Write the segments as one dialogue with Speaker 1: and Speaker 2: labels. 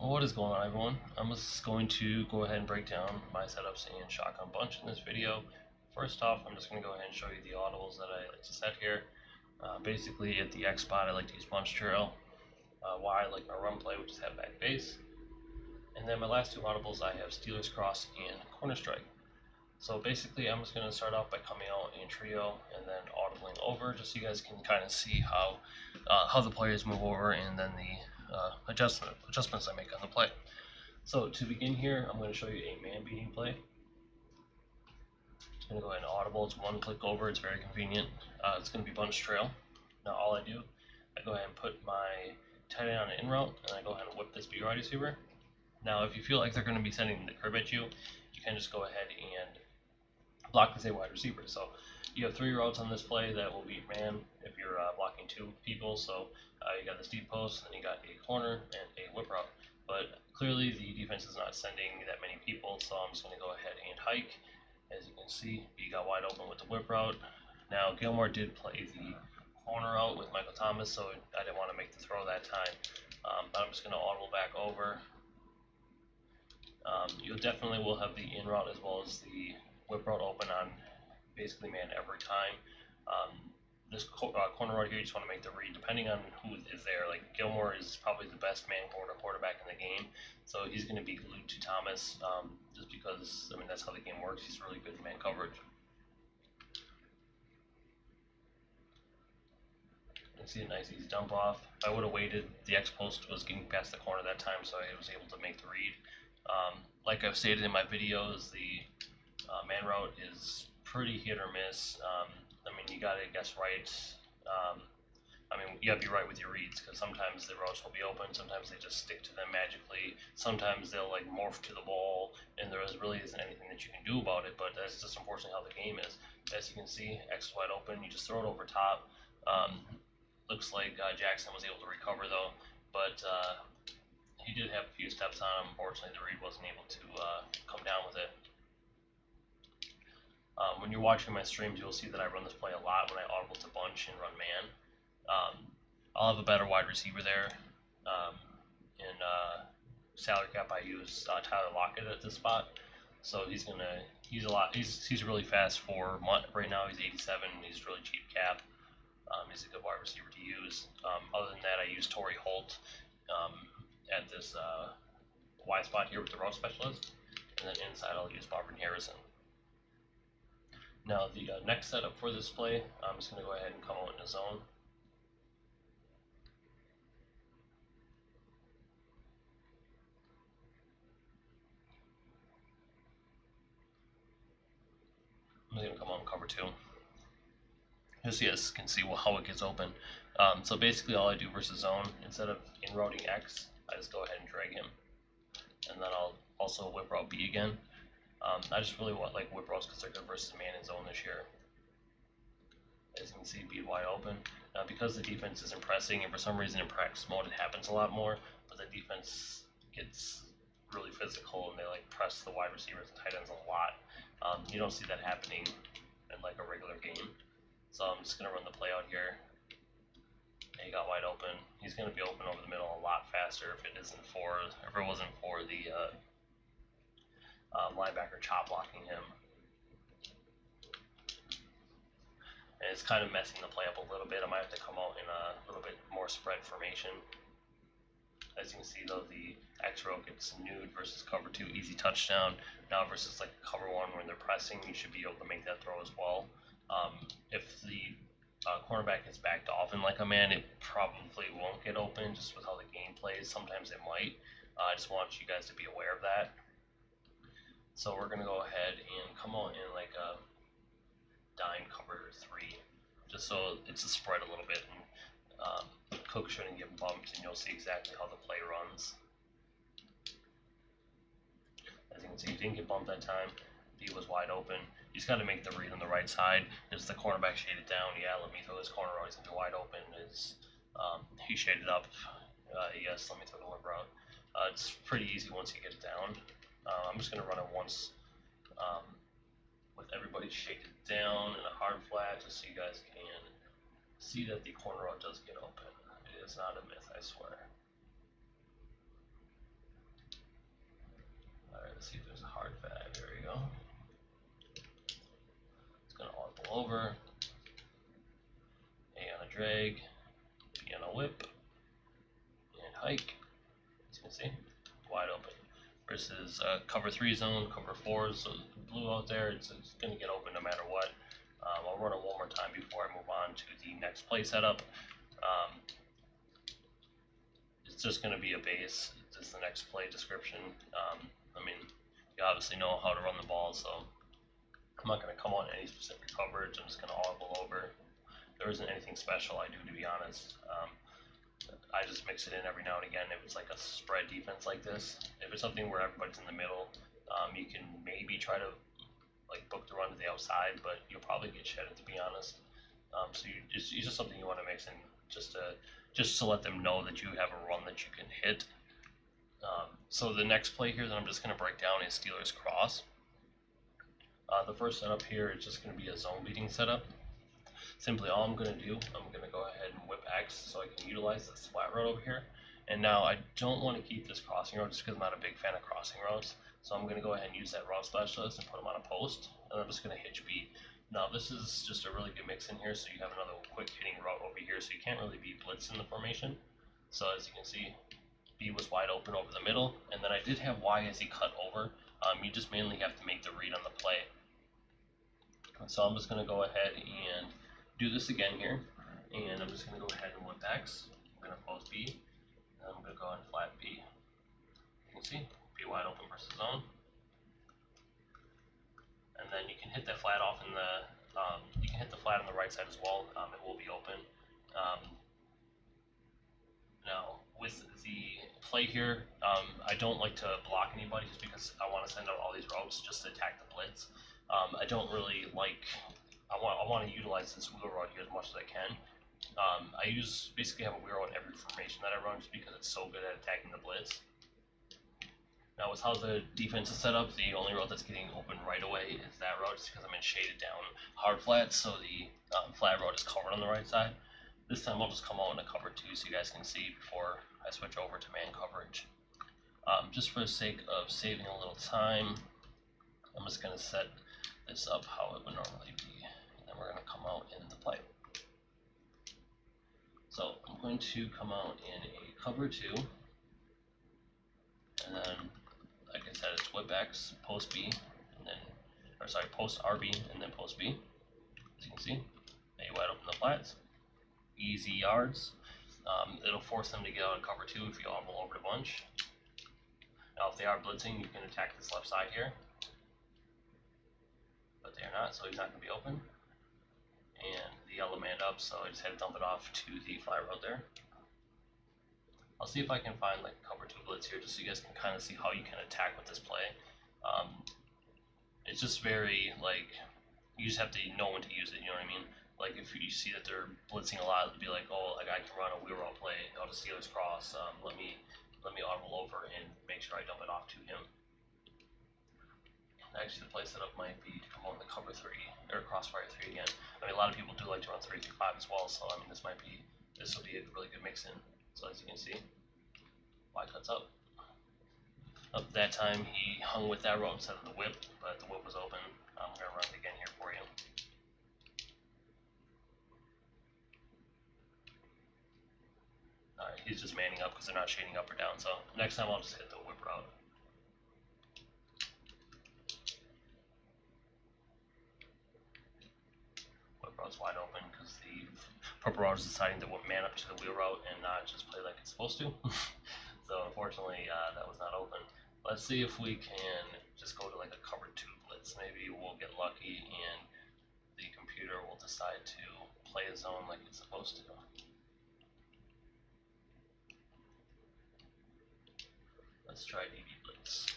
Speaker 1: What is going on, everyone? I'm just going to go ahead and break down my setups in Shotgun Bunch in this video. First off, I'm just going to go ahead and show you the audibles that I like to set here. Basically, at the X spot, I like to use Bunch Trail. Y, I like my run play, which is head back base. And then my last two audibles, I have Steelers Cross and Corner Strike. So basically, I'm just going to start off by coming out in trio and then audibling over, just so you guys can kind of see how the players move over and then the adjustments I make on the play. So to begin here, I'm going to show you a man beating play. I'm going to go ahead and audible. It's one click over. It's very convenient. It's going to be Bunch Trail. Now all I do, I go ahead and put my tight end on an in route, and I go ahead and whip this B wide receiver. Now if you feel like they're going to be sending the curve at you, you can just go ahead and block as a wide receiver. So you have three routes on this play that will be man if you're blocking two people. So you got this deep post, then you got a corner and a whip route. But clearly the defense is not sending that many people, so I'm just going to go ahead and hike. As you can see, he got wide open with the whip route. Now Gilmore did play the corner out with Michael Thomas, so I didn't want to make the throw that time. But I'm just going to audible back over. You definitely will have the in route as well as the whip route open on basically man every time. This corner right here, you just want to make the read depending on who is there. Like Gilmore is probably the best man quarterback in the game, so he's going to be glued to Thomas just because, I mean, that's how the game works. He's really good in man coverage. You can see a nice easy dump off. If I would have waited, the X post was getting past the corner that time, so I was able to make the read. Like I've stated in my videos, the man route is pretty hit or miss. I mean, you got to guess right. I mean, you got to be right with your reads because sometimes the routes will be open, sometimes they just stick to them magically, sometimes they'll like morph to the ball, and there really isn't anything that you can do about it. But that's just unfortunately how the game is. As you can see, X is wide open. You just throw it over top. Looks like Jackson was able to recover though, but he did have a few steps on him. Unfortunately, the read wasn't able to come down with it. When you're watching my streams, you'll see that I run this play a lot when I audible to bunch and run man. I'll have a better wide receiver there. In salary cap, I use Tyler Lockett at this spot, so he's really fast for right now. He's 87. He's really cheap cap. He's a good wide receiver to use. Other than that, I use Torrey Holt at this Y spot here with the route specialist, and then inside I'll use Marvin Harrison. Now the next setup for this play, I'm just going to go ahead and come out in a zone. I'm just going to come out in cover two. Just so you guys can see how it gets open. So basically all I do versus zone, instead of in-routing X, I just go ahead and drag him. And then I'll also whip route B again. I just really like whip routes because they're good versus man in zone this year. As you can see, B wide open. Now because the defense isn't pressing, and for some reason in practice mode it happens a lot more, but the defense gets really physical and they like press the wide receivers and tight ends a lot. You don't see that happening in like a regular game. So I'm just going to run the play out here. And he got wide open. He's going to be open over the middle a lot faster if it wasn't for the linebacker chop blocking him. And it's kind of messing the play up a little bit. I might have to come out in a little bit more spread formation. As you can see though, the X row gets nude versus cover two, easy touchdown. Now versus like cover one when they're pressing, you should be able to make that throw as well. If the cornerback is backed off in like a man, it probably won't get open just with how the game plays. Sometimes it might. I just want you guys to be aware of that. So we're going to go ahead and come out in like a dime cover three, just so it's a spread a little bit, and Cook shouldn't get bumped, and you'll see exactly how the play runs. As you can see, he didn't get bumped that time. B was wide open. You just got to make the read on the right side. Is the cornerback shaded down? Yeah, let me throw this corner route. He's going to be wide open. He shaded up? Yes, let me throw the whip route. It's pretty easy once you get it down. I'm just going to run it once with everybody shaded down in a hard flat just so you guys can see that the corner route does get open. It is not a myth, I swear. Let's see if there's a hard fag. There we go. It's gonna audible over. A on a drag, B on a whip, and hike. As you can see, wide open. Versus cover 3 zone, cover 4 so blue out there, it's going to get open no matter what. I'll run it one more time before I move on to the next play setup. It's just going to be a base. This is the next play description. I mean, you obviously know how to run the ball, so I'm not going to come on any specific coverage. I'm just going to audible over. There isn't anything special I do, to be honest. I just mix it in every now and again if it's like a spread defense like this. If it's something where everybody's in the middle, you can maybe try to like book the run to the outside, but you'll probably get shedded, to be honest. So it's just something you want to mix in just to let them know that you have a run that you can hit. So the next play here that I'm just going to break down is Steelers cross. The first setup here is just going to be a zone beating setup. Simply all I'm going to do, I'm going to go ahead and whip X so I can utilize this flat road over here. And now I don't want to keep this crossing road just because I'm not a big fan of crossing roads. So I'm going to go ahead and use that route specialist and put them on a post. And I'm just going to hitch B. Now this is just a really good mix in here, so you have another quick hitting route over here, so you can't really be blitzed in the formation. So as you can see, B was wide open over the middle, and then I did have Y as he cut over. You just mainly have to make the read on the play. So I'm just going to go ahead and do this again here, and I'm just going to go ahead and whip X. I'm going to post B, and I'm going to go and flat B. You can see B wide open versus zone, and then you can hit that flat off in the you can hit the flat on the right side as well. It will be open. Now with the play here, I don't like to block anybody just because I want to send out all these routes just to attack the blitz. I don't really like. I want to utilize this wheel route here as much as I can. I basically have a wheel route in every formation that I run just because it's so good at attacking the blitz. Now with how the defense is set up, the only route that's getting open right away is that route just because I'm in shaded down hard flats, so the flat route is covered on the right side. This time I'll just come out in a cover 2 so you guys can see before I switch over to man coverage. Just for the sake of saving a little time, I'm just going to set this up how it would normally be, and then we're going to come out in the play. So I'm going to come out in a cover 2, and then like I said, it's whip X, post B, and then, or sorry, post RB, and then post B. As you can see, A wide open the flats, easy yards. It'll force them to get out of cover 2 if you audible over the bunch. Now if they are blitzing, you can attack this left side here, but they are not, so he's not going to be open. And the yellow man up, so I just had to dump it off to the fly road there. I'll see if I can find like cover 2 blitz here just so you guys can kind of see how you can attack with this play. It's just very like, you just have to know when to use it, you know what I mean? Like if you see that they're blitzing a lot, it'll be like, oh, like I can run a wheel route play out of Steelers cross, let me audible over and make sure I dump it off to him. Actually, the play setup might be to come on the cover 3 or crossfire 3 again. I mean, a lot of people do like to run 3 through 5 as well, so I mean, this will be a really good mix in. So as you can see, Y cuts up. Up that time, he hung with that rope instead of the whip, but the whip was open. I'm gonna run it again here for you. Alright, he's just manning up because they're not shading up or down. So next time, I'll just hit the whip route. Road's wide open because the purple route is deciding to man up to the wheel route and not just play like it's supposed to. So unfortunately, that was not open. Let's see if we can just go to like a cover 2 blitz. Maybe we'll get lucky and the computer will decide to play a zone like it's supposed to. Let's try DB blitz.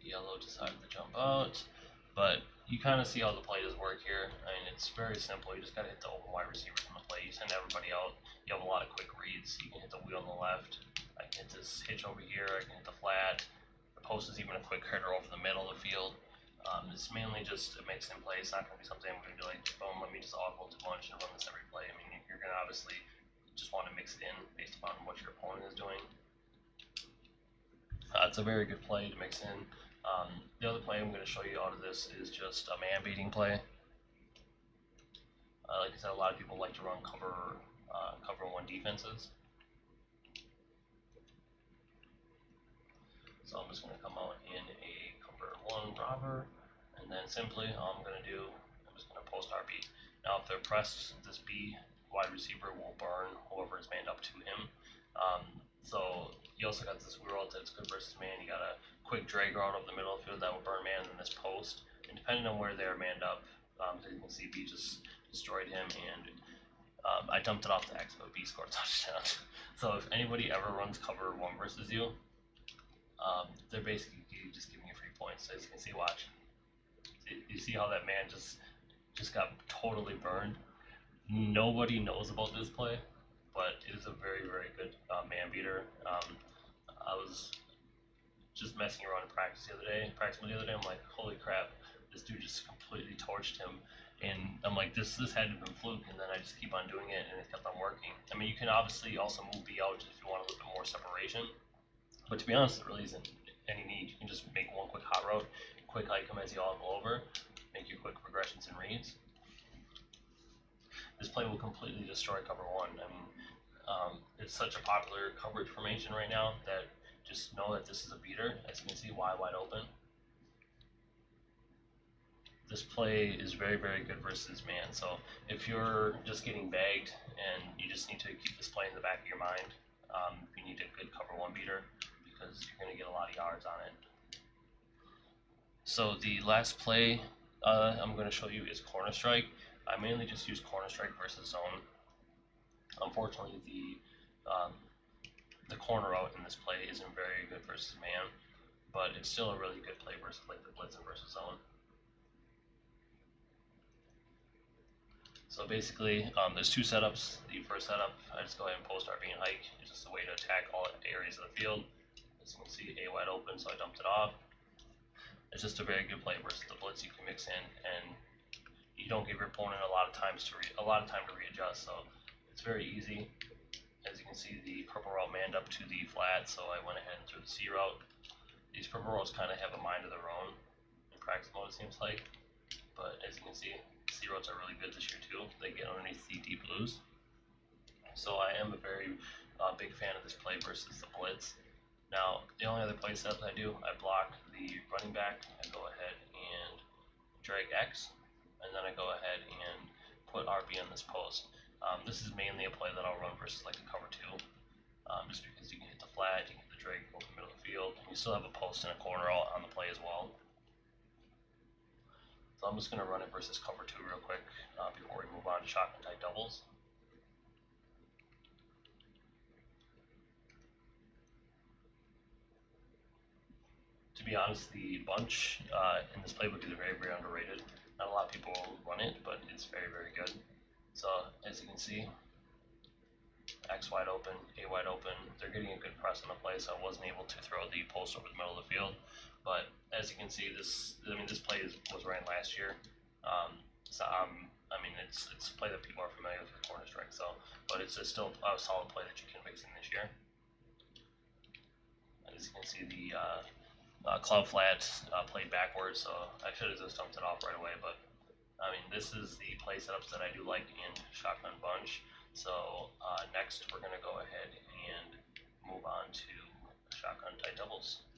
Speaker 1: Yellow decided to jump out, but you kind of see how the play does work here. I mean, it's very simple. You just got to hit the open wide receivers on the play. You send everybody out. You have a lot of quick reads. You can hit the wheel on the left. I can hit this hitch over here. I can hit the flat. The post is even a quick hitter over the middle of the field. It's mainly just a mix and play. It's not going to be something I'm going to be like, boom, let me just audible to bunch and run this every play. I mean, you're going to obviously just want to mix it in based upon what your opponent is doing. It's a very good play to mix in. The other play I'm going to show you out of this is just a man beating play. Like I said, a lot of people like to run cover one defenses. So I'm just going to come out in a cover one robber, and then simply all I'm going to do, I'm just going to post RB. Now if they're pressed, this B wide receiver will burn whoever is manned up to him. So you also got this weird that's good versus man. You got a quick drag route up the middle of the field that will burn man in this post. And depending on where they're manned up, as you can see, B just destroyed him, and I dumped it off to X, but B scored a touchdown. So if anybody ever runs cover one versus you, they're basically just giving you free points. As you can see, watch. You see how that man just got totally burned. Nobody knows about this play, but it is a very, very good man beater. I was just messing around in practice the other day. I'm like, holy crap, this dude just completely torched him. And I'm like, this had to have been fluke, and then I just keep on doing it, and it kept on working. I mean, you can obviously also move B out if you want a little bit more separation, but to be honest, there really isn't any need. You can just make one quick hot route, quick hike him as you all go over, make your quick progressions and reads. This play will completely destroy cover one. I mean, it's such a popular coverage formation right now that just know that this is a beater. As you can see, wide open. This play is very, very good versus man. So if you're just getting bagged and you just need to keep this play in the back of your mind, you need a good cover one beater because you're going to get a lot of yards on it. So the last play I'm going to show you is corner strike. I mainly just use corner strike versus zone. Unfortunately, the corner route in this play isn't very good versus man, but it's still a really good play versus like the blitz and versus zone. So basically, there's two setups. The first setup, I just go ahead and post RB and hike. It's just a way to attack all areas of the field. As you can see, A wide open, so I dumped it off. It's just a very good play versus the blitz. You can mix in, and you don't give your opponent a lot of time to readjust. So it's very easy. As you can see, the purple route manned up to the flat, so I went ahead and threw the C route. These purple routes kind of have a mind of their own in practice mode, it seems like. But as you can see, C routes are really good this year too. They get underneath the deep blues. So I am a very big fan of this play versus the blitz. Now, the only other play setup I do, I block the running back. I go ahead and drag X, and then I go ahead and put RB on this post. This is mainly a play that I'll run versus like a cover two, just because you can hit the flat, you can hit the drag over the middle of the field, and you still have a post and a corner out on the play as well. So I'm just going to run it versus cover two real quick before we move on to shotgun tight doubles. To be honest, the bunch in this playbook is very, very underrated. Not a lot of people run it, but it's very, very good. So as you can see, X wide open, A wide open. They're getting a good press on the play, so I wasn't able to throw the post over the middle of the field. But as you can see, this play was ran last year. I mean, it's a play that people are familiar with corner strike. So, but it's still a solid play that you can mix in this year. As you can see, the cloud flat played backwards, so I should have just dumped it off right away. But I mean, this is the play setups that I do like in shotgun bunch. So next we're going to go ahead and move on to shotgun tight doubles.